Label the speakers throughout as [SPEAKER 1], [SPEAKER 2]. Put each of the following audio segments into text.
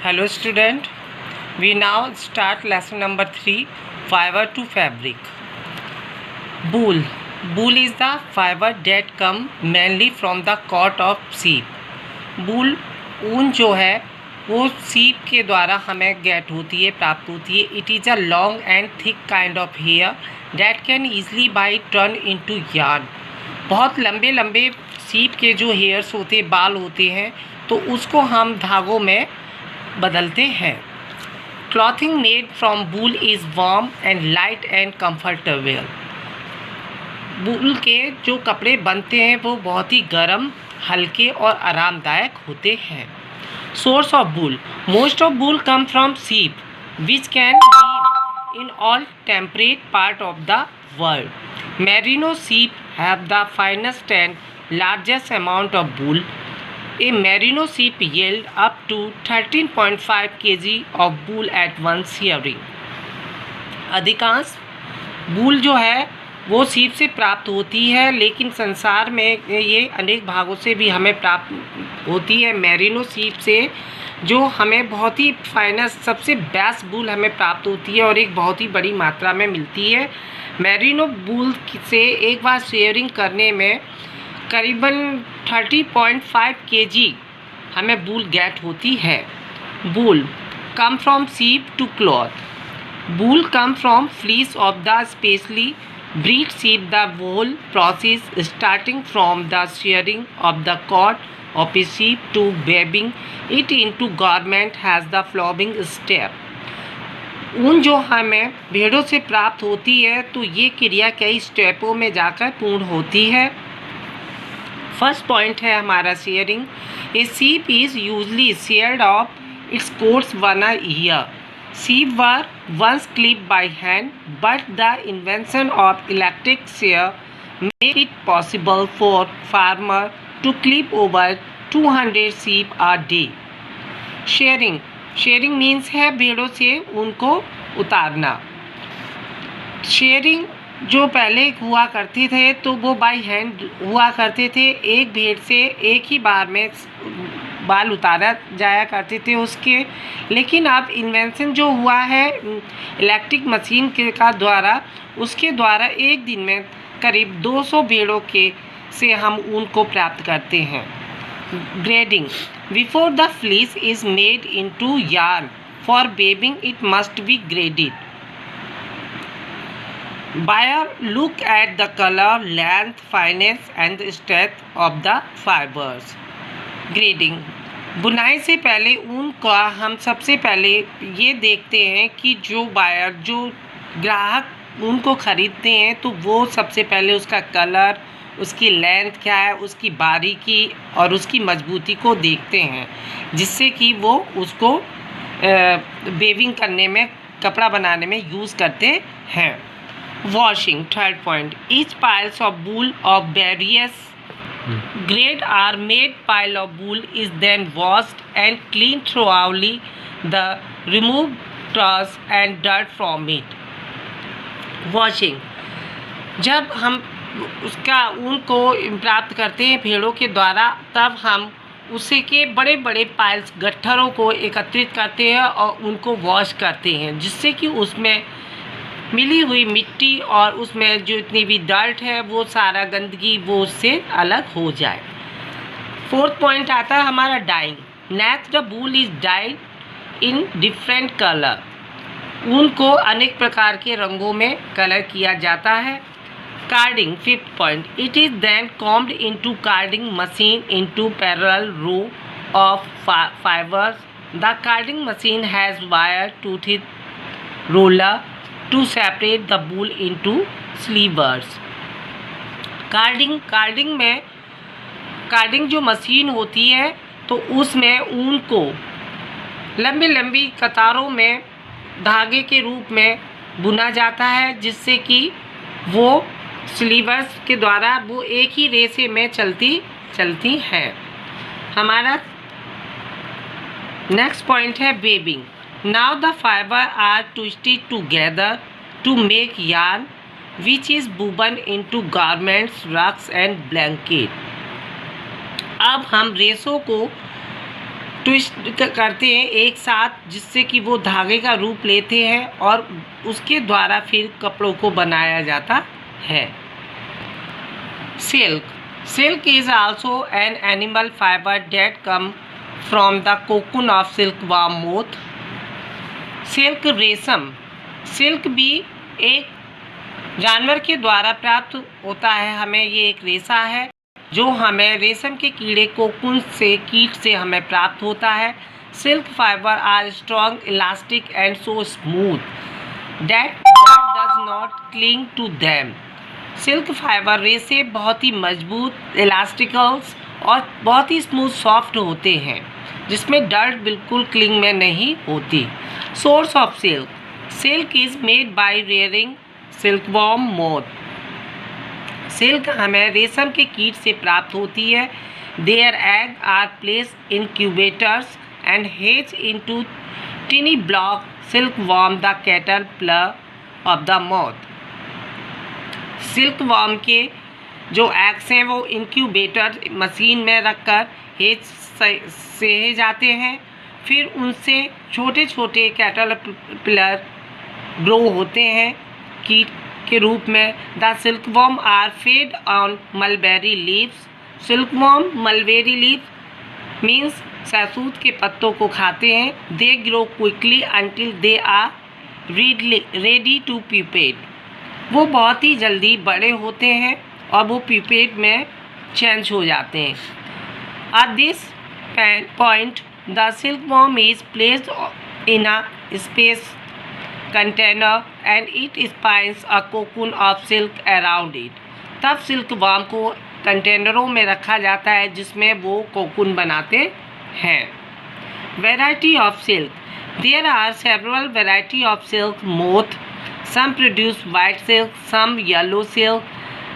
[SPEAKER 1] Hello student, we now start lesson number 3, fiber to fabric. Wool. Wool is the fiber that come mainly from the coat of sheep. Wool ऊन जो है वो sheep के द्वारा हमें get होती है, प्राप्त होती है. It is a long and thick kind of hair that can easily be turned into yarn. बहुत लंबे लंबे sheep के जो hairs होते हैं, बाल होते हैं, तो उसको हम धागों में बदलते हैं. Clothing made from wool is warm and light and comfortable. Wool के जो कपड़े बनते हैं वो बहुत ही गर्म, हल्के और आरामदायक होते हैं. Source of wool. Most of wool come from sheep which can leave in all temperate part of the world. Merino sheep have the finest and largest amount of wool. A merino sheep yield up to 13.5 kg of wool at one shearing. अधिकांश वूल जो है वो सीप से प्राप्त होती है, लेकिन संसार में ये अनेक भागों से भी हमें प्राप्त होती है. मेरिनो सीप से जो हमें बहुत ही फाइनेस्ट, सबसे बेस्ट वूल हमें प्राप्त होती है और एक बहुत ही बड़ी मात्रा में मिलती है. मेरिनो वूल से एक बार शेयरिंग करने में करीबन 30.5 kg हमें वूल गेट होती है. Wool come from sheep to cloth. Wool come from fleece of the specially bred sheep. The wool process starting from the shearing of the coat of a sheep to weaving it into garment has the following step. ऊन जो हमें भेड़ों से प्राप्त होती है तो ये क्रिया कई स्टेपों में जाकर पूर्ण होती है. फर्स्ट पॉइंट है हमारा shearing. A sheep is usually sheared of its coats once a year. Sheep were once clipped by hand but the invention of electric shear made it possible for farmer to clip over 200 sheep a day. Shearing. Shearing means है भेड़ों से ऊन को उतारना. Sharing जो पहले हुआ करते थे तो वो बाय हैंड हुआ करते थे. एक भेड़ से एक ही बार में बाल उतारा जाया करते थे उसके. लेकिन अब इन्वेंशन जो हुआ है इलेक्ट्रिक मशीन के का द्वारा, उसके द्वारा एक दिन में करीब 200 भेड़ों के से हम ऊन को प्राप्त करते हैं. Grading. Before the fleece is made into yarn for weaving it must be graded. Buyer look at the color, length, fineness and strength of the fibers. Grading. बुनाई से पहले ऊन का हम सबसे पहले ये देखते हैं कि जो बायर, जो ग्राहक ऊन को ख़रीदते हैं तो वो सबसे पहले उसका कलर, उसकी लेंथ क्या है, उसकी बारीकी और उसकी मजबूती को देखते हैं, जिससे कि वो उसको वेविंग करने में, कपड़ा बनाने में यूज़ करते हैं. Washing. Third point. Each piles of wool of various grade are made. Pile of wool is then washed and cleaned thoroughly. The remove dust and dirt from it. Washing. जब हम उसका ऊन को प्राप्त करते हैं भेड़ों के द्वारा, तब हम उसे के बड़े बड़े पाइल्स, गट्ठरों को एकत्रित करते हैं और उनको वॉश करते हैं, जिससे कि उसमें मिली हुई मिट्टी और उसमें जो इतनी भी डर्ट है वो सारा गंदगी वो उससे अलग हो जाए. फोर्थ पॉइंट आता है हमारा dyeing. Next the wool is dyed in different colour. ऊन को अनेक प्रकार के रंगों में कलर किया जाता है. Carding. Fifth point. It is then combed into carding machine into parallel row of fibres. The carding machine has wire toothed roller to separate the wool into slivers. Carding में, कार्डिंग जो machine होती है तो उसमें ऊन को लंबी लंबी कतारों में धागे के रूप में बुना जाता है, जिससे कि वो स्लीवर्स के द्वारा वो एक ही रेसे में चलती हैं. हमारा नेक्स्ट पॉइंट है waving. Now the fiber are twisted together to make yarn, which is woven into garments, rugs and blanket. अब हम रेसों को ट्विस्ट करते हैं एक साथ, जिससे कि वो धागे का रूप लेते हैं और उसके द्वारा फिर कपड़ों को बनाया जाता है। Silk is also an animal fibre that come from the cocoon of silkworm moth. Silk भी एक जानवर के द्वारा प्राप्त होता है हमें। ये एक रेशा है जो हमें रेशम के कीड़े कोकून से कीट से हमें प्राप्त होता है। Silk fibre are strong, elastic and so smooth that does not cling to them. Silk fibre रेशे बहुत ही मजबूत, इलास्टिकल्स और बहुत ही स्मूथ सॉफ्ट होते हैं, जिसमें डर्ट बिल्कुल क्लिंग में नहीं होती। Source of silk is made by rearing silkworm moth. Silk हमें रेशम के कीट से प्राप्त होती है। Their egg are placed in incubators and hatch into tiny block silkworm the caterpillar of the moth. Silkworm के जो एग्स हैं वो इंक्यूबेटर मशीन में रखकर हेज सहे जाते हैं, फिर उनसे छोटे छोटे कैटरपिलर ग्रो होते हैं कीट के रूप में। The silkworm are fed on mulberry leaves. Silkworm mulberry leaf means सहतूत के पत्तों को खाते हैं। They grow quickly until they are ready to pupate. वो बहुत ही जल्दी बड़े होते हैं और वो प्यूपेट में चेंज हो जाते हैं। At this point the silkworm is placed in a space container and it spins a cocoon of silk around it। तब सिल्कवर्म को कंटेनरों में रखा जाता है जिसमें वो कोकून बनाते हैं। Variety of silk. There are several variety of silk moth. Some produce white silk, some yellow silk.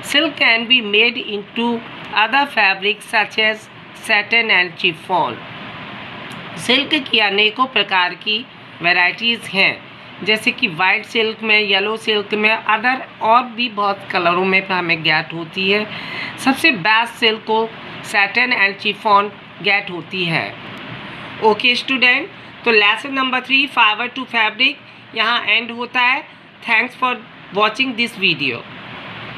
[SPEAKER 1] Silk can be made into other fabric such as satin and chiffon. Silk की अनेकों प्रकार की varieties हैं, जैसे कि white silk में, yellow silk में, other और भी बहुत कलरों में हमें ज्ञात होती है। सबसे बेस्ट सिल्क को सैटिन एंड चिफॉन ज्ञात होती है। ओके स्टूडेंट, तो lesson number 3 fibre to fabric यहाँ एंड होता है। Thanks for watching this video.